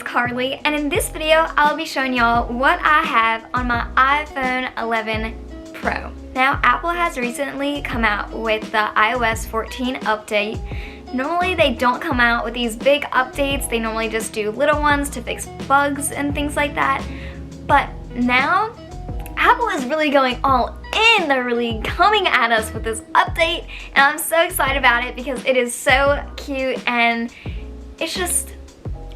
Carly, and in this video I'll be showing y'all what I have on my iPhone 11 Pro. Now, Apple has recently come out with the iOS 14 update. Normally they don't come out with these big updates, they normally just do little ones to fix bugs and things like that. But now Apple is really going all in. They're really coming at us with this update, and I'm so excited about it because it is so cute, and it's just,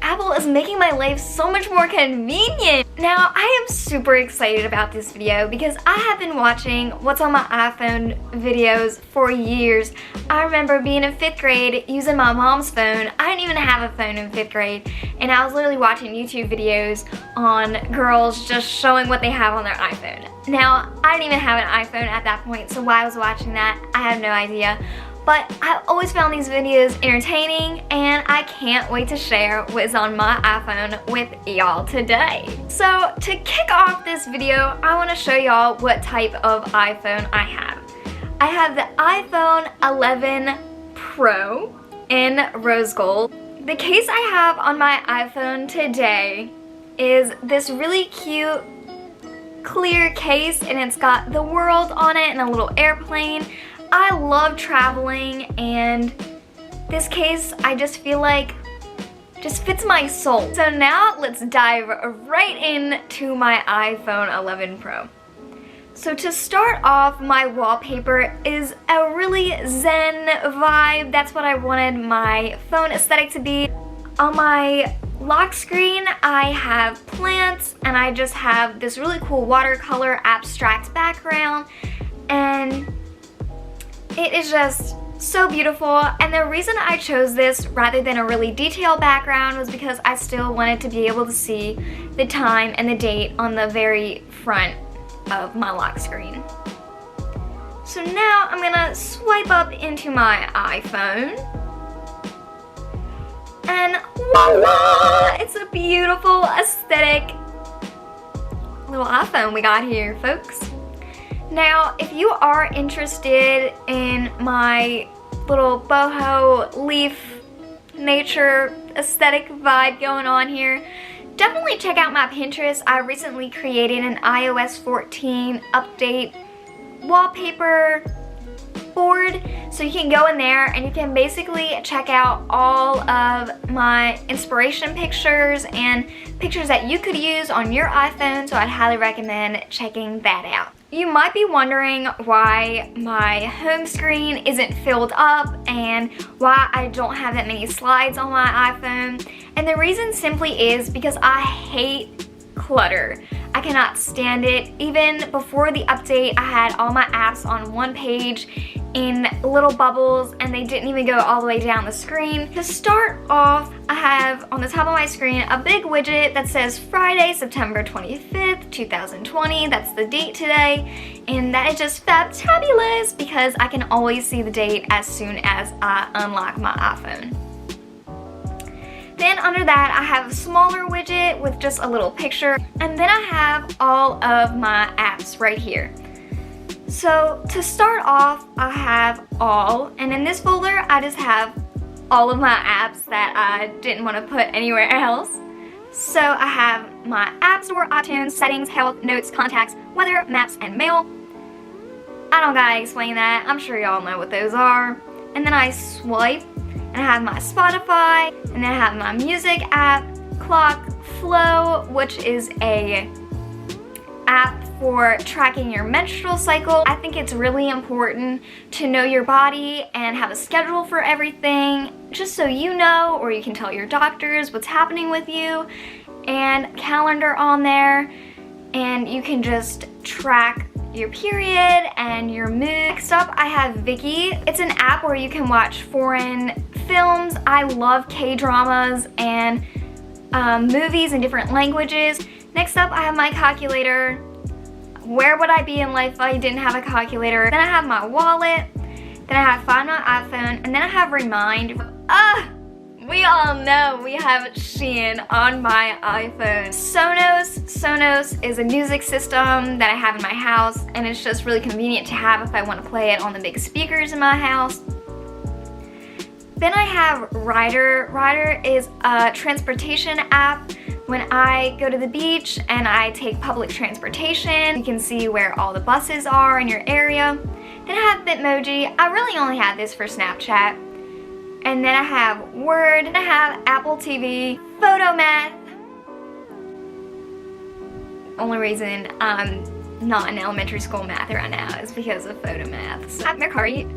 Apple is making my life so much more convenient. Now, I am super excited about this video because I have been watching What's on My iPhone videos for years. I remember being in 5th grade using my mom's phone. I didn't even have a phone in 5th grade, and I was literally watching YouTube videos on girls just showing what they have on their iPhone. Now, I didn't even have an iPhone at that point, so why I was watching that, I have no idea. But I've always found these videos entertaining, and I can't wait to share what's on my iPhone with y'all today. So to kick off this video, I want to show y'all what type of iPhone I have. I have the iPhone 11 Pro in rose gold. The case I have on my iPhone today is this really cute clear case, and it's got the world on it and a little airplane. I love traveling, and this case, I just feel like, just fits my soul. So now let's dive right into my iPhone 11 Pro. So to start off, my wallpaper is a really zen vibe. That's what I wanted my phone aesthetic to be. On my lock screen, I have plants, and I just have this really cool watercolor abstract background, and it is just so beautiful. And the reason I chose this rather than a really detailed background was because I still wanted to be able to see the time and the date on the very front of my lock screen. So now I'm gonna swipe up into my iPhone, and voila! It's a beautiful aesthetic little iPhone we got here, folks. Now, if you are interested in my little boho leaf nature aesthetic vibe going on here, definitely check out my Pinterest. I recently created an iOS 14 update wallpaper board, so you can go in there and you can basically check out all of my inspiration pictures and pictures that you could use on your iPhone, so I'd highly recommend checking that out. You might be wondering why my home screen isn't filled up and why I don't have that many slides on my iPhone, and the reason simply is because I hate clutter. I cannot stand it. Even before the update, I had all my apps on one page in little bubbles, and they didn't even go all the way down the screen. To start off, I have on the top of my screen a big widget that says Friday, September 25th, 2020. That's the date today, and that is just fabulous because I can always see the date as soon as I unlock my iPhone. Then under that, I have a smaller widget with just a little picture, and then I have all of my apps right here. So to start off, I have all, and in this folder, I just have all of my apps that I didn't want to put anywhere else. So I have my App Store, iTunes, Settings, Health, Notes, Contacts, Weather, Maps, and Mail. I don't gotta explain that. I'm sure y'all know what those are. And then I swipe, and I have my Spotify, and then I have my music app, Clock, Flow, which is a app for tracking your menstrual cycle. I think it's really important to know your body and have a schedule for everything, just so you know, or you can tell your doctors what's happening with you, and calendar on there, and you can just track your period and your mood. Next up, I have Viki. It's an app where you can watch foreign films. I love K-dramas and movies in different languages. Next up, I have my calculator. Where would I be in life if I didn't have a calculator? Then I have my wallet. Then I have Find My iPhone, and then I have Remind. We all know we have Shein on my iPhone. Sonos is a music system that I have in my house, and it's just really convenient to have if I want to play it on the big speakers in my house. Then I have Rider. Rider is a transportation app. When I go to the beach and I take public transportation, you can see where all the buses are in your area. Then I have Bitmoji. I really only have this for Snapchat. And then I have Word. I have Apple TV, Photomath. Only reason I'm not in elementary school math right now is because of Photomath. I have Mercari.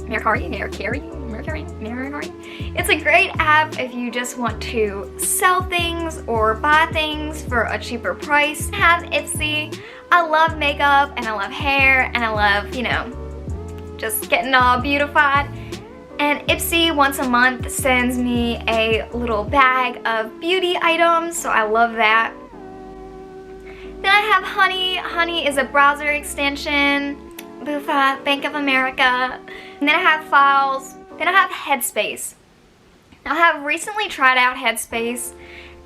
It's a great app if you just want to sell things or buy things for a cheaper price. I have Ipsy. I love makeup and I love hair and I love, you know, just getting all beautified. And Ipsy once a month sends me a little bag of beauty items, so I love that. Then I have Honey. Honey is a browser extension. Boofa, Bank of America. And then I have Files. Then I have Headspace. I have recently tried out Headspace,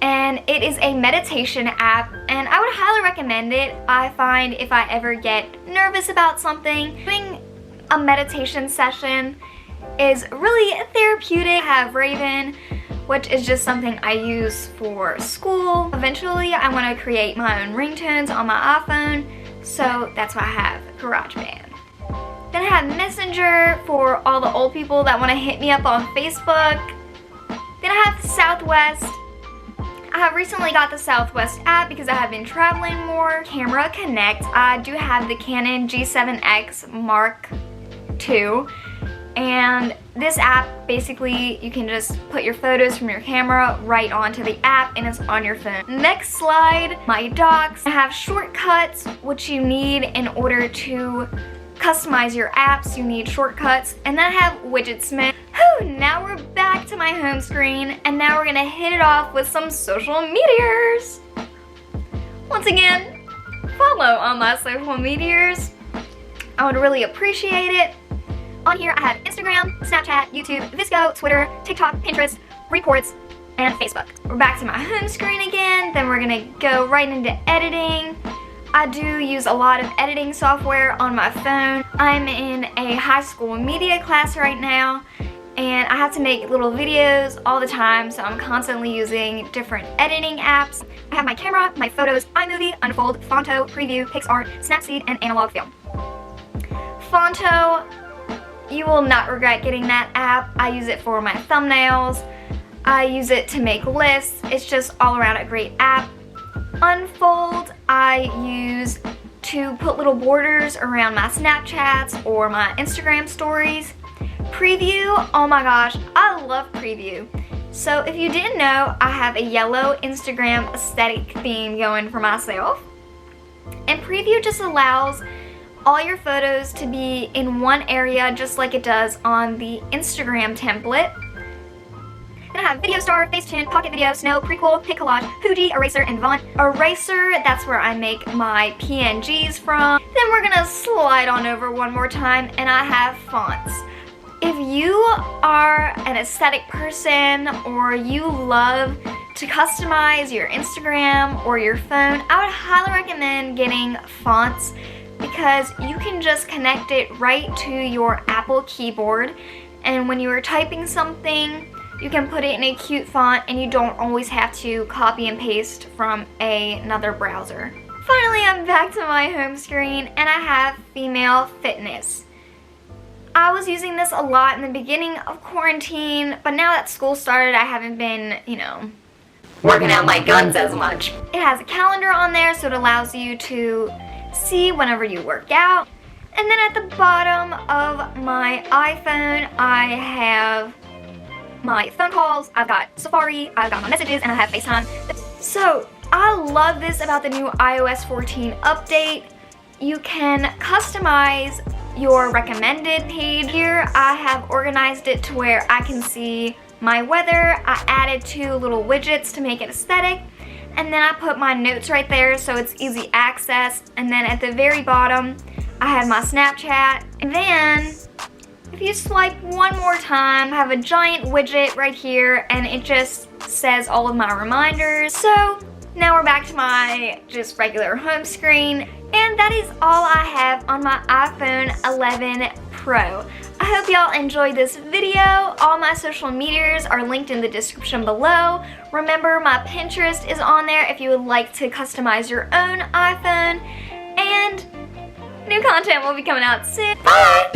and it is a meditation app, and I would highly recommend it. I find if I ever get nervous about something, doing a meditation session is really therapeutic. I have Raven, which is just something I use for school. Eventually, I want to create my own ringtones on my iPhone, so that's why I have GarageBand. Then I have Messenger for all the old people that want to hit me up on Facebook. Then I have Southwest. I have recently got the Southwest app because I have been traveling more. Camera Connect. I do have the Canon G7X Mark II. And this app, basically, you can just put your photos from your camera right onto the app and it's on your phone. Next slide, my docs. I have shortcuts, which you need in order to customize your apps. You need shortcuts. And then I have Widgetsmith. Now we're back to my home screen, and now we're gonna hit it off with some social meteors. Once again, follow on my social meteors. I would really appreciate it. On here I have Instagram, Snapchat, YouTube, Visco, Twitter, TikTok, Pinterest, Reports, and Facebook. We're back to my home screen again, then we're gonna go right into editing. I do use a lot of editing software on my phone. I'm in a high school media class right now, and I have to make little videos all the time, so I'm constantly using different editing apps. I have my camera, my photos, iMovie, Unfold, Fonto, Preview, PixArt, Snapseed, and Analog Film. Fonto, you will not regret getting that app. I use it for my thumbnails. I use it to make lists. It's just all around a great app. Unfold, I use to put little borders around my Snapchats or my Instagram stories. Preview, oh my gosh, I love Preview. So if you didn't know, I have a yellow Instagram aesthetic theme going for myself. And Preview just allows all your photos to be in one area just like it does on the Instagram template. Then I have Video Star, Facetune, Pocket Video, Snow, Prequel, Pic Collage, Fuji, Eraser, and Vaunt. Eraser, that's where I make my PNGs from. Then we're gonna slide on over one more time, and I have fonts. If you are an aesthetic person or you love to customize your Instagram or your phone, I would highly recommend getting fonts because you can just connect it right to your Apple keyboard, and when you are typing something, you can put it in a cute font and you don't always have to copy and paste from another browser. Finally, I'm back to my home screen and I have Female Fitness. I was using this a lot in the beginning of quarantine, but now that school started, I haven't been, working out my guns as much. It has a calendar on there, so it allows you to see whenever you work out. And then at the bottom of my iPhone, I have my phone calls, I've got Safari, I've got my messages, and I have FaceTime. So I love this about the new iOS 14 update. You can customize your recommended page. Here I have organized it to where I can see my weather. I added 2 little widgets to make it aesthetic, and then I put my notes right there so it's easy access. And then at the very bottom I have my Snapchat. And then if if you swipe one more time, I have a giant widget right here, and it just says all of my reminders. So now we're back to my just regular home screen, and that is all I have on my iPhone 11 Pro. I hope y'all enjoyed this video. All my social medias are linked in the description below. Remember, my Pinterest is on there if you would like to customize your own iPhone, and new content will be coming out soon. Bye!